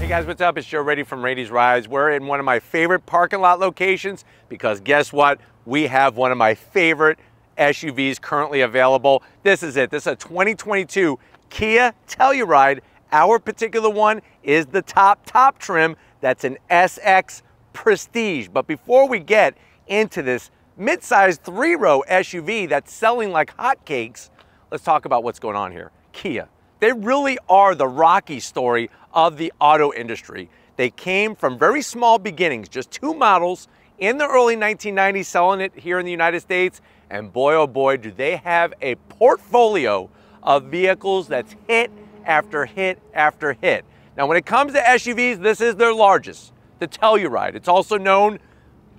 Hey guys, what's up? It's Joe Raiti from Raiti's Rides. We're in one of my favorite parking lot locations because guess what? We have one of my favorite SUVs currently available. This is it. This is a 2022 Kia Telluride. Our particular one is the top trim. That's an SX Prestige. But before we get into this mid-size 3-row SUV that's selling like hotcakes, let's talk about what's going on here. Kia. They really are the Rocky story of the auto industry. They came from very small beginnings, just 2 models in the early 1990s, selling it here in the United States. And boy, oh boy, do they have a portfolio of vehicles that's hit after hit after hit. Now, when it comes to SUVs, this is their largest, the Telluride. It's also known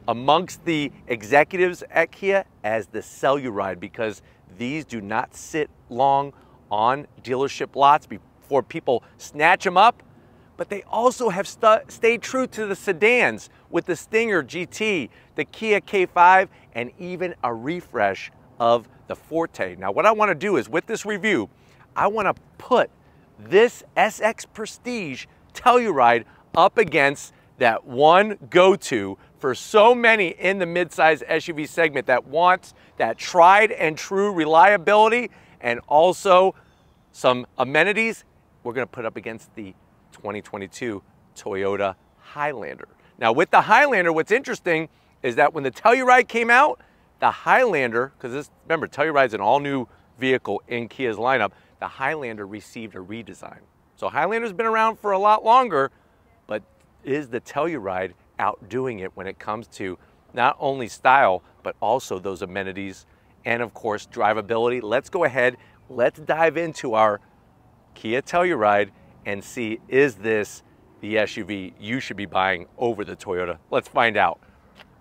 amongst the executives at Kia as the Celluride because these do not sit long on dealership lots before people snatch them up, but they also have stayed true to the sedans with the Stinger GT, the Kia K5, and even a refresh of the Forte. Now, what I want to do is with this review, I want to put this SX Prestige Telluride up against that one go-to for so many in the midsize SUV segment that wants that tried and true reliability and also some amenities. We're going to put up against the 2022 Toyota Highlander. Now with the Highlander, what's interesting is that when the Telluride came out, the Highlander, because this, remember, Telluride's an all-new vehicle in Kia's lineup, the Highlander received a redesign. So Highlander's been around for a lot longer, but is the Telluride outdoing it when it comes to not only style, but also those amenities and of course drivability? Let's go ahead, let's dive into our Kia Telluride and see, is this the SUV you should be buying over the Toyota? Let's find out.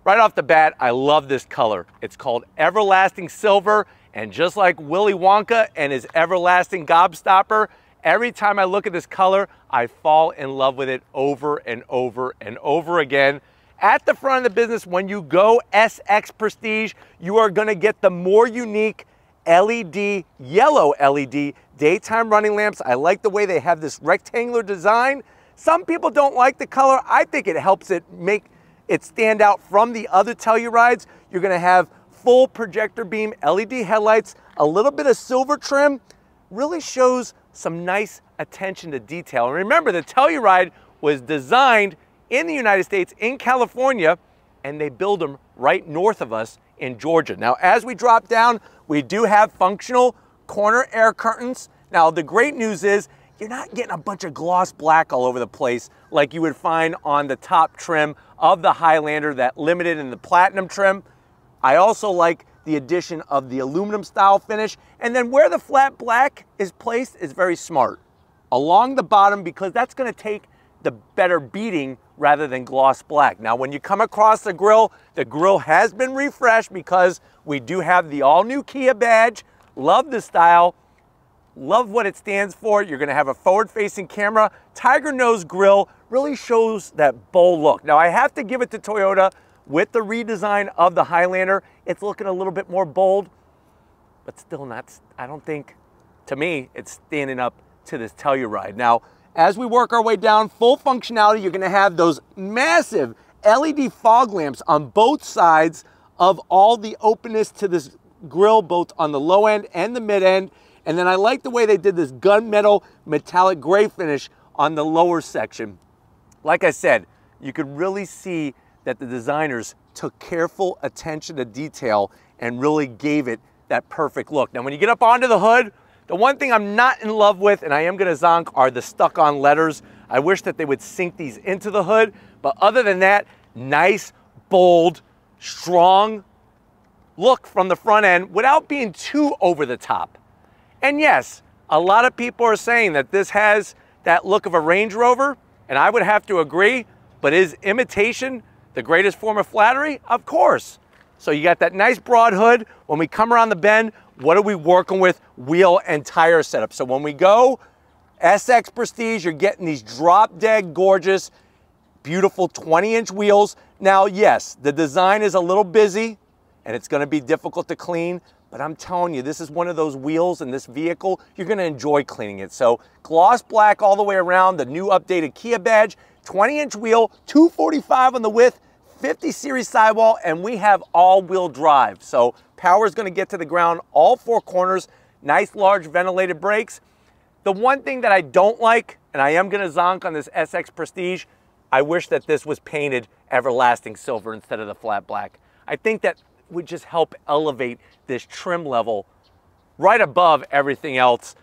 Right off the bat, I love this color. It's called Everlasting Silver, and just like Willy Wonka and his everlasting gobstopper, every time I look at this color, I fall in love with it over and over and over again. At the front of the business, when you go SX Prestige, you are gonna get the more unique LED, yellow LED daytime running lamps. I like the way they have this rectangular design. Some people don't like the color. I think it helps it make it stand out from the other Tellurides. You're gonna have full projector beam LED headlights, a little bit of silver trim, really shows some nice attention to detail. And remember, the Telluride was designed in the United States, in California, and they build them right north of us in Georgia. Now, as we drop down, we do have functional corner air curtains. Now, the great news is you're not getting a bunch of gloss black all over the place like you would find on the top trim of the Highlander, that limited in the platinum trim. I also like the addition of the aluminum style finish. And then where the flat black is placed is very smart. Along the bottom, because that's gonna take the better beating rather than gloss black. Now, when you come across the grill has been refreshed because we do have the all-new Kia badge. Love the style, love what it stands for. You're gonna have a forward-facing camera. Tiger nose grille really shows that bold look. Now, I have to give it to Toyota with the redesign of the Highlander. It's looking a little bit more bold, but still not, I don't think, to me, it's standing up to this Telluride. Now, as we work our way down, full functionality, you're gonna have those massive LED fog lamps on both sides of all the openness to this grille, both on the low end and the mid end. And then I like the way they did this gunmetal metallic gray finish on the lower section. Like I said, you could really see that the designers took careful attention to detail and really gave it that perfect look. Now, when you get up onto the hood, the one thing I'm not in love with, and I am gonna zonk, are the stuck-on letters. I wish that they would sink these into the hood, but other than that, nice, bold, strong look from the front end without being too over the top. And yes, a lot of people are saying that this has that look of a Range Rover, and I would have to agree, but is imitation the greatest form of flattery? Of course. So you got that nice broad hood. When we come around the bend, what are we working with? Wheel and tire setup. So when we go SX Prestige, you're getting these drop dead gorgeous, beautiful 20-inch wheels. Now, yes, the design is a little busy and it's gonna be difficult to clean, but I'm telling you, this is one of those wheels in this vehicle, you're gonna enjoy cleaning it. So gloss black all the way around, the new updated Kia badge, 20-inch wheel, 245 on the width, 50 series sidewall, and we have all-wheel drive. So power is gonna get to the ground all four corners, nice large ventilated brakes. The one thing that I don't like, and I am gonna zonk on this SX Prestige, I wish that this was painted everlasting silver instead of the flat black. I think that would just help elevate this trim level right above everything else.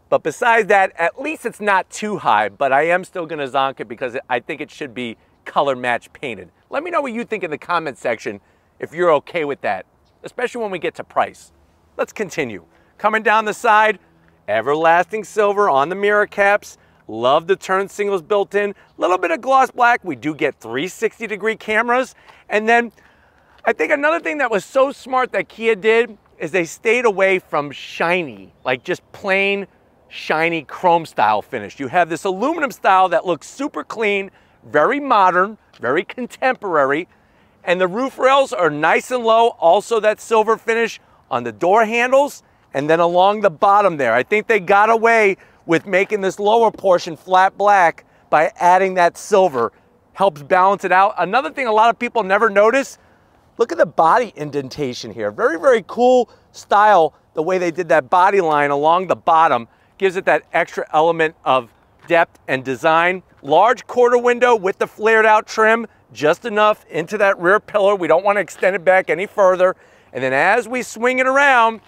But besides that, at least it's not too high, but I am still gonna zonk it because I think it should be color match painted. Let me know what you think in the comment section if you're okay with that, especially when we get to price. Let's continue. Coming down the side, everlasting silver on the mirror caps. Love the turn signals built in. A little bit of gloss black. We do get 360-degree cameras. And then I think another thing that was so smart that Kia did is they stayed away from shiny, like just plain shiny chrome style finish. You have this aluminum style that looks super clean, very modern, very contemporary. And the roof rails are nice and low. Also that silver finish on the door handles and then along the bottom there. I think they got away with making this lower portion flat black by adding that silver. Helps balance it out. Another thing a lot of people never notice, look at the body indentation here. Very, very cool style, the way they did that body line along the bottom. Gives it that extra element of depth and design. Large quarter window with the flared out trim, just enough into that rear pillar. We don't want to extend it back any further. And then as we swing it around,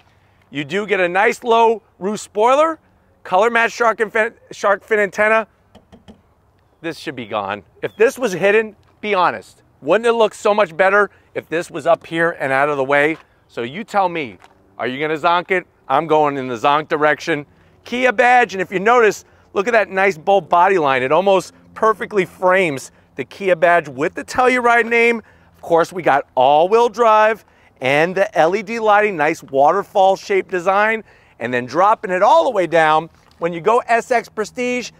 you do get a nice low roof spoiler, color match shark fin antenna. This should be gone. If this was hidden, be honest, wouldn't it look so much better if this was up here and out of the way? So you tell me, are you gonna zonk it? I'm going in the zonk direction. Kia badge, and if you notice, look at that nice bold body line. It almost perfectly frames the Kia badge with the Telluride name. Of course, we got all-wheel drive and the LED lighting, nice waterfall shaped design, and then dropping it all the way down. When you go SX Prestige,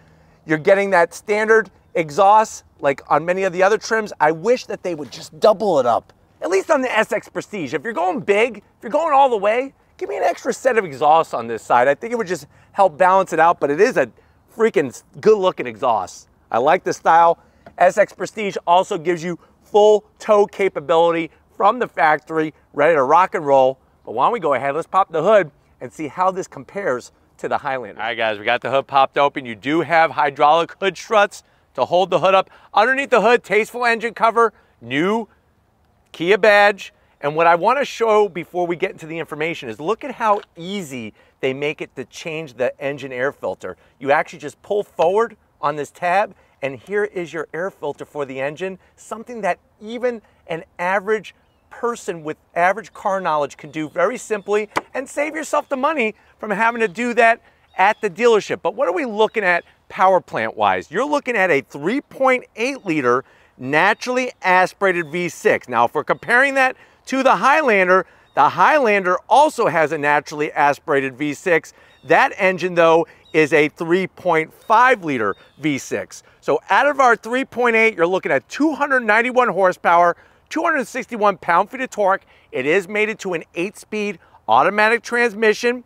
you're getting that standard exhaust like on many of the other trims. I wish that they would just double it up, at least on the SX Prestige. If you're going big, if you're going all the way, give me an extra set of exhausts on this side. I think it would just help balance it out, but it is a freaking good looking exhaust. I like the style. SX Prestige also gives you full tow capability from the factory, ready to rock and roll. But why don't we go ahead, let's pop the hood and see how this compares to the Highlander. All right guys, we got the hood popped open. You do have hydraulic hood struts to hold the hood up. Underneath the hood, tasteful engine cover, new Kia badge. And what I want to show before we get into the information is look at how easy they make it to change the engine air filter. You actually just pull forward on this tab and here is your air filter for the engine, something that even an average person with average car knowledge can do very simply and save yourself the money from having to do that at the dealership. But what are we looking at power plant wise? You're looking at a 3.8 liter naturally aspirated V6. Now if we're comparing that to the Highlander also has a naturally aspirated V6. That engine though is a 3.5 liter V6. So out of our 3.8, you're looking at 291 horsepower, 261 pound-feet of torque. It is mated to an 8-speed automatic transmission.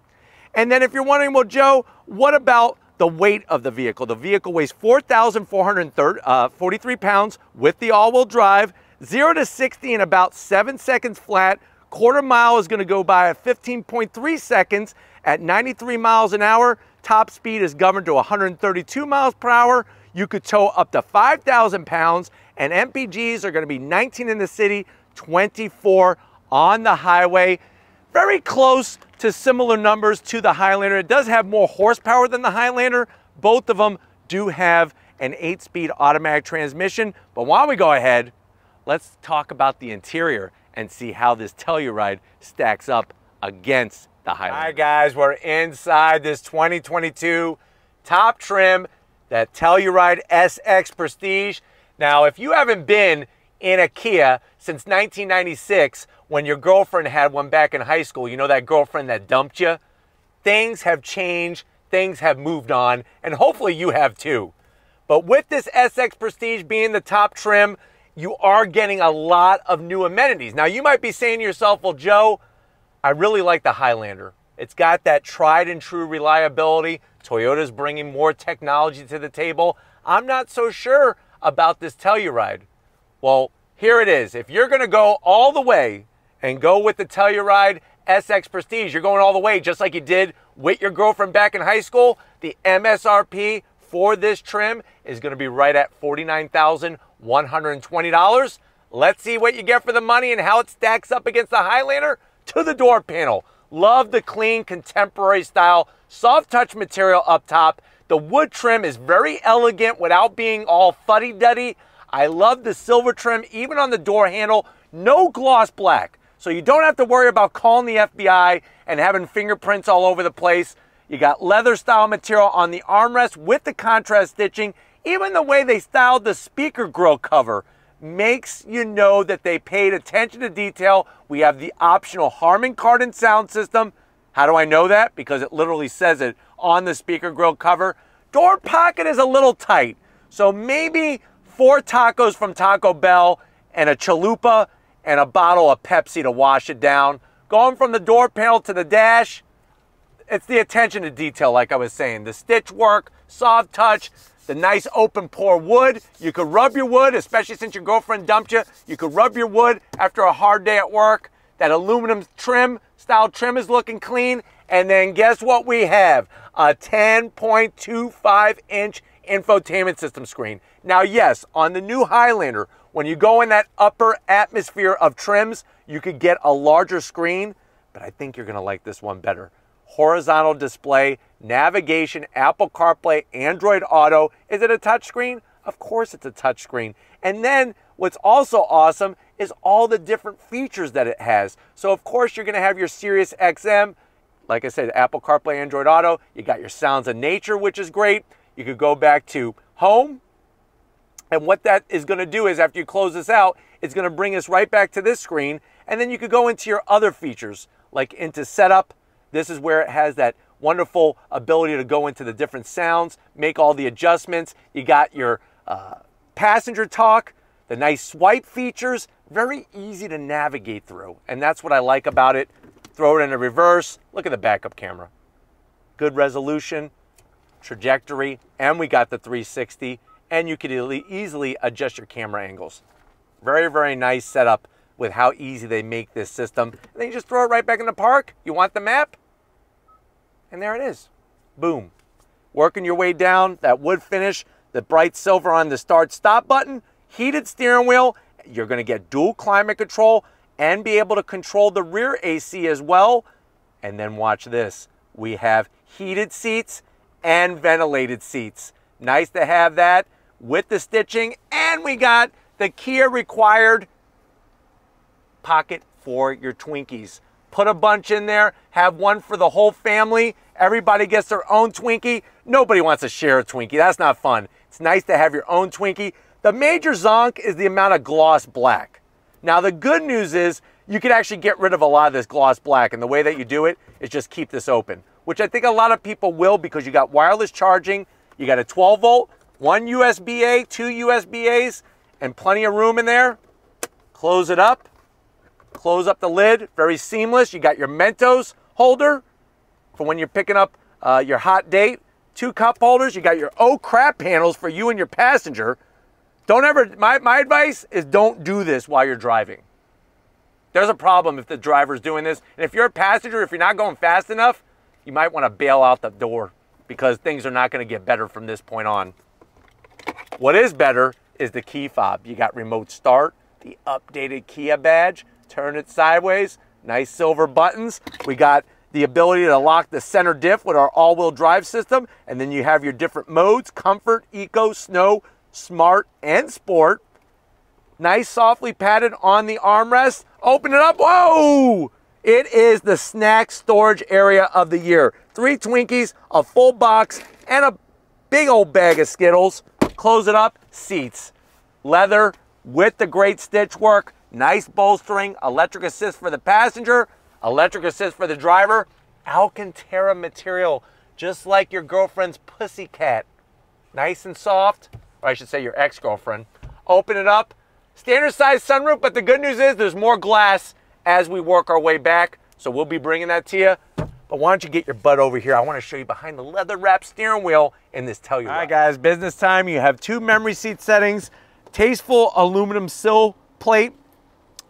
And then if you're wondering, well, Joe, what about the weight of the vehicle? The vehicle weighs 4,443 pounds with the all-wheel drive, 0 to 60 in about 7 seconds flat. Quarter mile is going to go by at 15.3 seconds at 93 miles an hour. Top speed is governed to 132 miles per hour. You could tow up to 5,000 pounds, and MPGs are going to be 19 in the city, 24 on the highway. Very close to similar numbers to the Highlander. It does have more horsepower than the Highlander. Both of them do have an 8-speed automatic transmission. But why don't we go ahead, let's talk about the interior and see how this Telluride stacks up against the Highlander. All right, guys, we're inside this 2022 top trim, that Telluride SX Prestige. Now, if you haven't been in a Kia since 1996, when your girlfriend had one back in high school, you know that girlfriend that dumped you? Things have changed, things have moved on, and hopefully you have too. But with this SX Prestige being the top trim, you are getting a lot of new amenities. Now, you might be saying to yourself, well, Joe, I really like the Highlander. It's got that tried and true reliability. Toyota's bringing more technology to the table. I'm not so sure about this Telluride. Well, here it is. If you're going to go all the way and go with the Telluride SX Prestige, you're going all the way just like you did with your girlfriend back in high school. The MSRP for this trim is going to be right at $49,120. Let's see what you get for the money and how it stacks up against the Highlander. To the door panel. Love the clean contemporary style soft touch material up top. The wood trim is very elegant without being all fuddy-duddy. I love the silver trim even on the door handle. No gloss black. So you don't have to worry about calling the FBI and having fingerprints all over the place. You got leather style material on the armrest with the contrast stitching. Even the way they styled the speaker grill cover makes you know that they paid attention to detail. We have the optional Harman Kardon sound system. How do I know that? Because it literally says it on the speaker grill cover. Door pocket is a little tight. So maybe 4 tacos from Taco Bell and a chalupa and a bottle of Pepsi to wash it down. Going from the door panel to the dash, it's the attention to detail like I was saying. The stitch work, soft touch, the nice open pore wood. You could rub your wood, especially since your girlfriend dumped you. You could rub your wood after a hard day at work. That aluminum trim, style trim is looking clean. And then guess what we have? A 10.25-inch infotainment system screen. Now, yes, on the new Highlander, when you go in that upper atmosphere of trims, you could get a larger screen, but I think you're gonna like this one better. Horizontal display, navigation, Apple CarPlay, Android Auto. Is it a touchscreen? Of course it's a touchscreen. And then what's also awesome is all the different features that it has. So of course you're gonna have your Sirius XM, like I said, Apple CarPlay, Android Auto. You got your Sounds of Nature, which is great. You could go back to home. And what that is gonna do is after you close this out, it's gonna bring us right back to this screen. And then you could go into your other features, like into setup. This is where it has that wonderful ability to go into the different sounds, make all the adjustments. You got your passenger talk, the nice swipe features, very easy to navigate through. And that's what I like about it. Throw it in a reverse. Look at the backup camera. Good resolution, trajectory, and we got the 360. And you could easily adjust your camera angles. Very, very nice setup with how easy they make this system. And then you just throw it right back in the park. You want the map? And there it is. Boom. Working your way down, that wood finish, the bright silver on the start-stop button, heated steering wheel. You're going to get dual climate control and be able to control the rear AC as well. And then watch this. We have heated seats and ventilated seats. Nice to have that with the stitching. And we got the Kia required pocket for your Twinkies. Put a bunch in there, have one for the whole family. Everybody gets their own Twinkie. Nobody wants to share a Twinkie. That's not fun. It's nice to have your own Twinkie. The major zonk is the amount of gloss black. Now, the good news is you can actually get rid of a lot of this gloss black, and the way that you do it is just keep this open, which I think a lot of people will because you got wireless charging, you got a 12-volt, 1 USB-A, 2 USB-As, and plenty of room in there. Close it up. Close up the lid, very seamless. You got your Mentos holder for when you're picking up your hot date. 2 cup holders. You got your oh crap handles for you and your passenger. Don't ever, my advice is don't do this while you're driving. There's a problem if the driver's doing this. And if you're a passenger, if you're not going fast enough, you might want to bail out the door because things are not going to get better from this point on. What is better is the key fob. You got remote start, the updated Kia badge. Turn it sideways, nice silver buttons. We got the ability to lock the center diff with our all-wheel drive system, and then you have your different modes, comfort, eco, snow, smart, and sport. Nice softly padded on the armrest. Open it up, whoa! It is the snack storage area of the year. 3 Twinkies, a full box, and a big old bag of Skittles. Close it up, seats. Leather with the great stitch work. Nice bolstering, electric assist for the passenger, electric assist for the driver. Alcantara material, just like your girlfriend's pussycat. Nice and soft, or I should say your ex-girlfriend. Open it up. Standard size sunroof, but the good news is there's more glass as we work our way back. So we'll be bringing that to you. But why don't you get your butt over here? I want to show you behind the leather wrapped steering wheel in this Telluride. All right, guys, business time. You have 2 memory seat settings, tasteful aluminum sill plate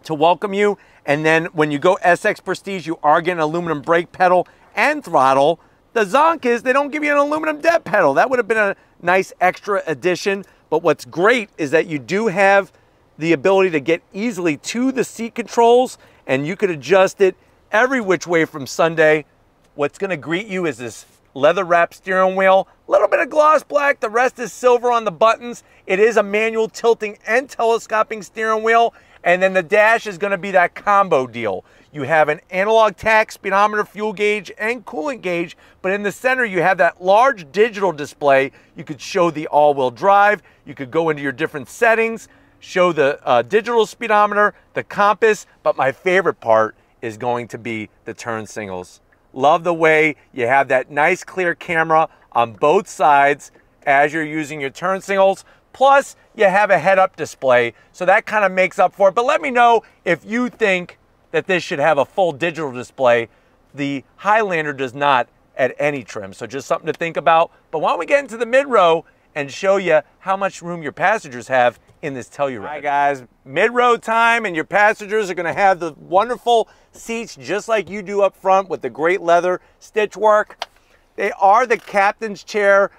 to welcome you. And then when you go SX Prestige, you are getting an aluminum brake pedal and throttle. The zonk is they don't give you an aluminum dead pedal. That would have been a nice extra addition. But what's great is that you do have the ability to get easily to the seat controls, and you could adjust it every which way from Sunday. What's going to greet you is this leather wrapped steering wheel, a little bit of gloss black, the rest is silver on the buttons. It is a manual tilting and telescoping steering wheel, and then the dash is going to be that combo deal. You have an analog tach, speedometer, fuel gauge, and coolant gauge, but in the center you have that large digital display. You could show the all-wheel drive, you could go into your different settings, show the digital speedometer, the compass, but my favorite part is going to be the turn signals. Love the way you have that nice clear camera on both sides as you're using your turn signals. Plus, you have a head-up display, so that kind of makes up for it. But let me know if you think that this should have a full digital display. The Highlander does not at any trim, so just something to think about. But why don't we get into the mid-row and show you how much room your passengers have in this Telluride. All right, guys, mid-row time, and your passengers are going to have the wonderful seats just like you do up front with the great leather stitch work. They are the captain's chair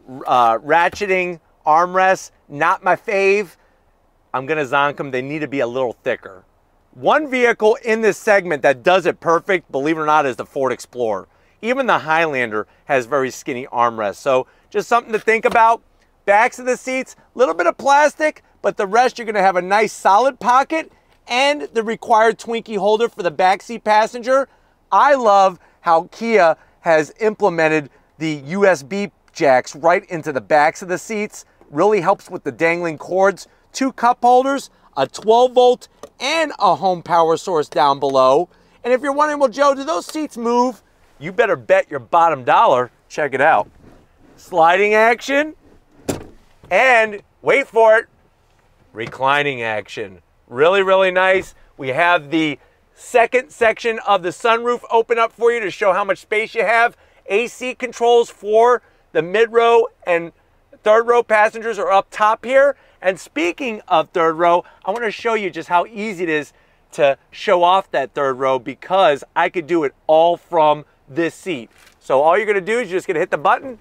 ratcheting armrests. Not my fave. I'm going to zonk them. They need to be a little thicker. One vehicle in this segment that does it perfect, believe it or not, is the Ford Explorer. Even the Highlander has very skinny armrests. So just something to think about. Backs of the seats, a little bit of plastic, but the rest you're going to have a nice solid pocket and the required Twinkie holder for the backseat passenger. I love how Kia has implemented the USB jacks right into the backs of the seats. Really helps with the dangling cords. 2 cup holders, a 12-volt, and a home power source down below. And if you're wondering, well, Joe, do those seats move? You better bet your bottom dollar. Check it out. Sliding action. And wait for it, reclining action. Really, really nice. We have the second section of the sunroof open up for you to show how much space you have. AC controls for the mid-row and third-row passengers are up top here. And speaking of third row, I want to show you just how easy it is to show off that third row because I could do it all from this seat. So all you're going to do is you're just going to hit the button.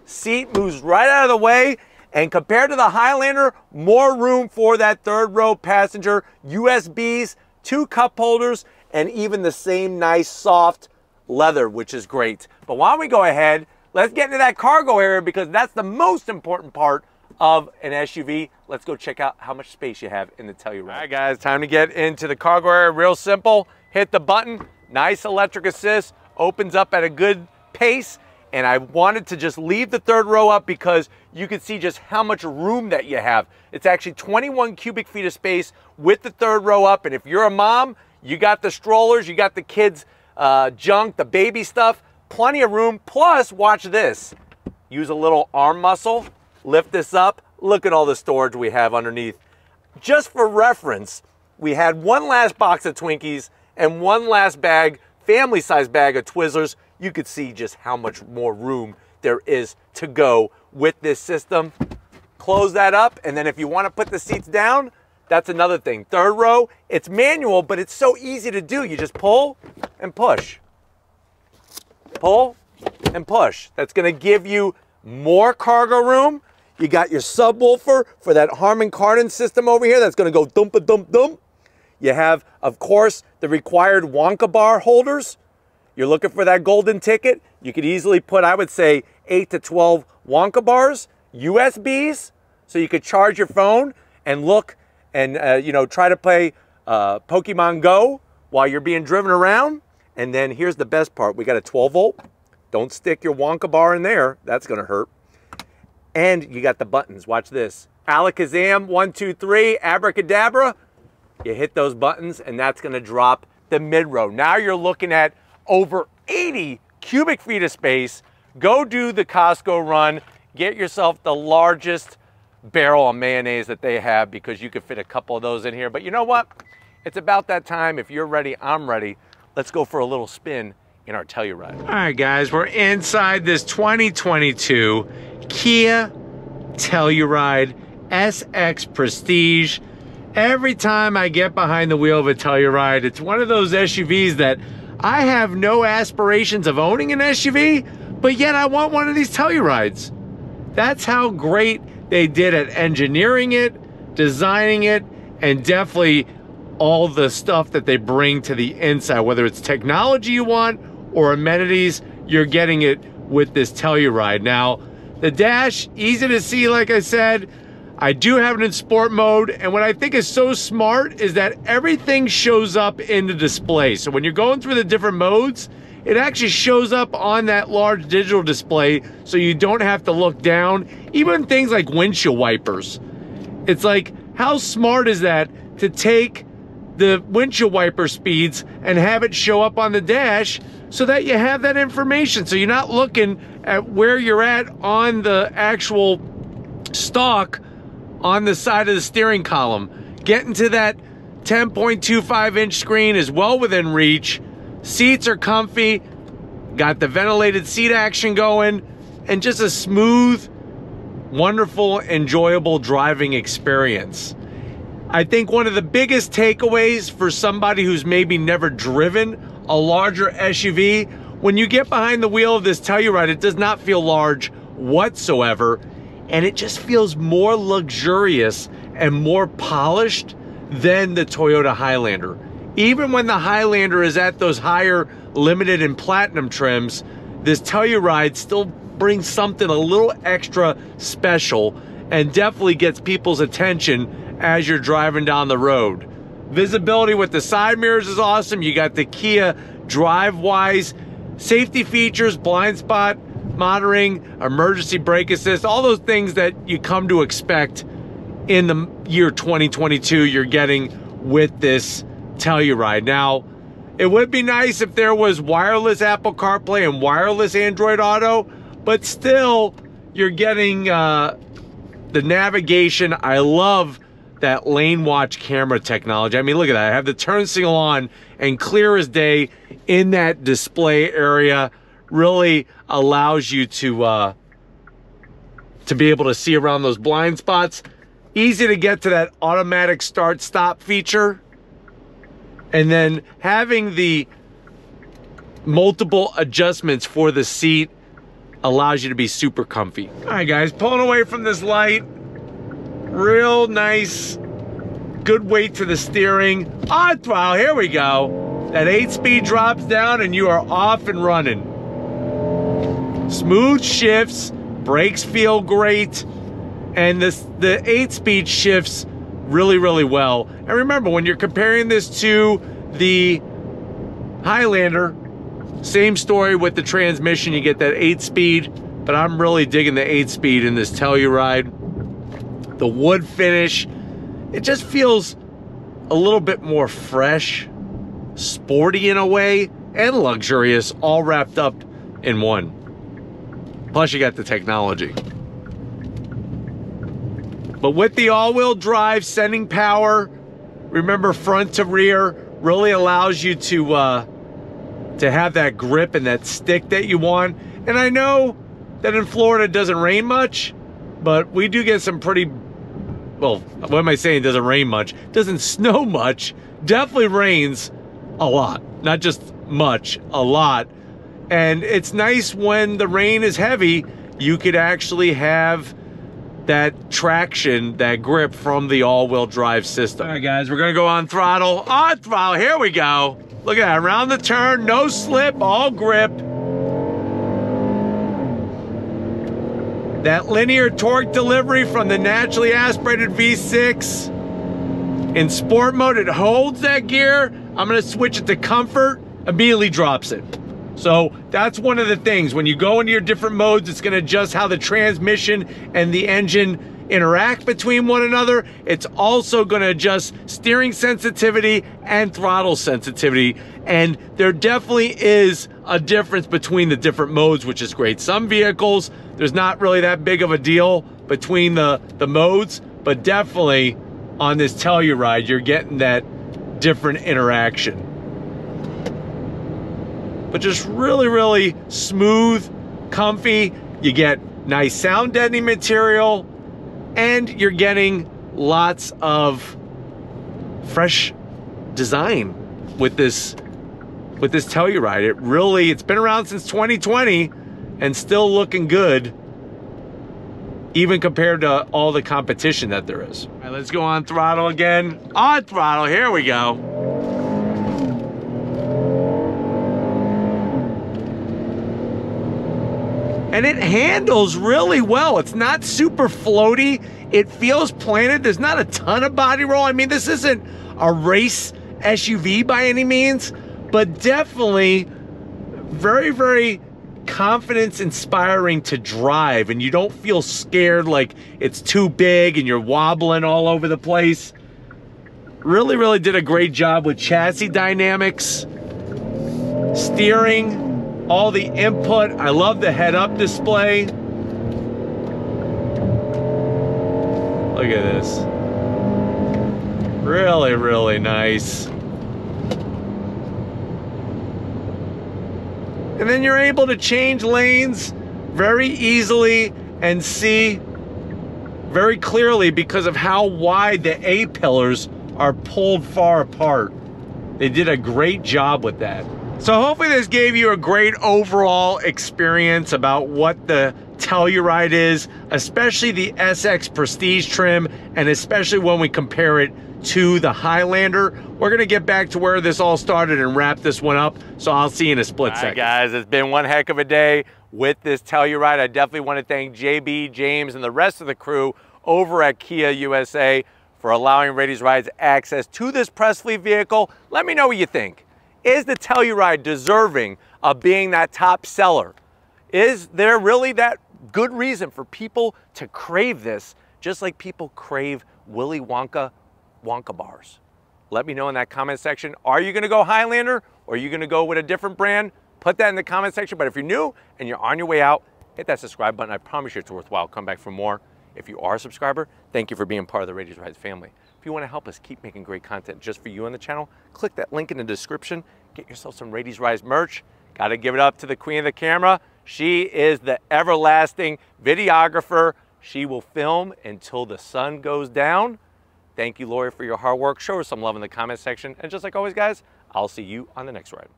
Seat moves right out of the way. And compared to the Highlander, more room for that third row passenger. USBs, 2 cup holders, and even the same nice soft leather, which is great. But why don't we go ahead, let's get into that cargo area because that's the most important part of an SUV. Let's go check out how much space you have in the Telluride. All right, guys, time to get into the cargo area. Real simple. Hit the button. Nice electric assist. Opens up at a good pace. And I wanted to just leave the third row up because you can see just how much room that you have. It's actually 21 cubic feet of space with the third row up. And if you're a mom, you got the strollers, you got the kids' junk, the baby stuff, plenty of room. Plus, watch this. Use a little arm muscle, lift this up. Look at all the storage we have underneath. Just for reference, we had one last box of Twinkies and one last bag, family-sized bag of Twizzlers. You could see just how much more room there is to go with this system. Close that up, and then if you want to put the seats down, that's another thing. Third row, it's manual, but it's so easy to do. You just pull and push. Pull and push. That's going to give you more cargo room. You got your subwoofer for that Harman Kardon system over here that's going to go dump-a-dump-dump. You have, of course, the required Wonka bar holders. You're looking for that golden ticket. You could easily put, I would say, 8 to 12 Wonka bars, USBs, so you could charge your phone and look and try to play Pokemon Go while you're being driven around. And then here's the best part. We got a 12-volt. Don't stick your Wonka bar in there. That's going to hurt. And you got the buttons. Watch this. Alakazam, 1, 2, 3, abracadabra. You hit those buttons, and that's going to drop the mid-row. Now you're looking at over 80 cubic feet of space. Go do the Costco run. Get yourself the largest barrel of mayonnaise that they have because you could fit a couple of those in here. But you know what? It's about that time. If you're ready, I'm ready. let's go for a little spin in our Telluride. All right, guys, we're inside this 2022 Kia Telluride SX Prestige. Every time I get behind the wheel of a Telluride, it's one of those SUVs that I have no aspirations of owning an SUV, but yet I want one of these Tellurides. That's how great they did at engineering it, designing it, and definitely all the stuff that they bring to the inside. Whether it's technology you want or amenities, you're getting it with this Telluride. Now, the dash, easy to see, like I said. I do have it in sport mode, and what I think is so smart is that everything shows up in the display. So when you're going through the different modes, it actually shows up on that large digital display, so you don't have to look down. Even things like windshield wipers. It's like, how smart is that to take the windshield wiper speeds and have it show up on the dash so that you have that information, so you're not looking at where you're at on the actual stalk on the side of the steering column. Getting to that 10.25 inch screen is well within reach. Seats are comfy, got the ventilated seat action going, and just a smooth, wonderful, enjoyable driving experience. I think one of the biggest takeaways for somebody who's maybe never driven a larger SUV, when you get behind the wheel of this Telluride, it does not feel large whatsoever, and it just feels more luxurious and more polished than the Toyota Highlander. Even when the Highlander is at those higher limited and platinum trims, this Telluride still brings something a little extra special and definitely gets people's attention as you're driving down the road. Visibility with the side mirrors is awesome. You got the Kia DriveWise safety features, blind spot monitoring, emergency brake assist, all those things that you come to expect in the year 2022 you're getting with this Telluride. Now, it would be nice if there was wireless Apple CarPlay and wireless Android Auto, but still you're getting the navigation. I love that lane watch camera technology. I mean, look at that. I have the turn signal on and clear as day in that display area. Really allows you to be able to see around those blind spots. Easy to get to that automatic start-stop feature. And then having the multiple adjustments for the seat allows you to be super comfy. All right, guys, pulling away from this light. Real nice, good weight to the steering. On throttle, here we go. That 8-speed drops down and you are off and running. Smooth shifts, brakes feel great, and the 8-speed shifts really, really well. And remember, when you're comparing this to the Highlander, same story with the transmission. You get that 8-speed, but I'm really digging the 8-speed in this Telluride. The wood finish, it just feels a little bit more fresh, sporty in a way, and luxurious, all wrapped up in one. Plus you got the technology. But with the all-wheel drive sending power, remember, front to rear, really allows you to have that grip and that stick that you want. And I know that in Florida it doesn't rain much, but we do get some pretty, well, what am I saying? It doesn't rain much. It doesn't snow much. Definitely rains a lot. Not just much, a lot. And it's nice when the rain is heavy, you could actually have that traction, that grip from the all-wheel drive system. All right, guys, we're gonna go on throttle. On throttle, here we go. Look at that, around the turn, no slip, all grip. That linear torque delivery from the naturally aspirated V6. In sport mode, it holds that gear. I'm gonna switch it to comfort, immediately drops it. So that's one of the things. When you go into your different modes, it's gonna adjust how the transmission and the engine interact between one another. It's also gonna adjust steering sensitivity and throttle sensitivity. And there definitely is a difference between the different modes, which is great. Some vehicles, there's not really that big of a deal between the modes, but definitely on this Telluride, you're getting that different interaction. but just really, really smooth, comfy. You get nice sound deadening material, and you're getting lots of fresh design with this Telluride. It's been around since 2020 and still looking good, even compared to all the competition that there is. All right, let's go on throttle again. On throttle, here we go. And it handles really well. It's not super floaty. It feels planted. There's not a ton of body roll. I mean, this isn't a race SUV by any means, but definitely very, very confidence inspiring to drive, and you don't feel scared like it's too big and you're wobbling all over the place. Really, really did a great job with chassis dynamics, steering, all the input. I love the head-up display. Look at this. Really, really nice. And then you're able to change lanes very easily and see very clearly because of how wide the A-pillars are pulled far apart. They did a great job with that. So hopefully this gave you a great overall experience about what the Telluride is, especially the SX Prestige trim, and especially when we compare it to the Highlander. We're gonna get back to where this all started and wrap this one up, so I'll see you in a split second. Guys, it's been one heck of a day with this Telluride. I definitely want to thank JB, James, and the rest of the crew over at Kia USA for allowing Raity's Rides access to this press fleet vehicle. Let me know what you think. Is the Telluride deserving of being that top seller? Is there really that good reason for people to crave this, just like people crave Willy Wonka bars? Let me know in that comment section. Are you gonna go Highlander, or are you gonna go with a different brand? Put that in the comment section. But if you're new and you're on your way out, hit that subscribe button. I promise you it's worthwhile. Come back for more. If you are a subscriber, thank you for being part of the Raity's Rides family. If you want to help us keep making great content just for you on the channel, click that link in the description. Get yourself some Raity's Rides merch. Got to give it up to the queen of the camera. She is the everlasting videographer. She will film until the sun goes down. Thank you, Lori, for your hard work. Show her some love in the comment section. And just like always, guys, I'll see you on the next ride.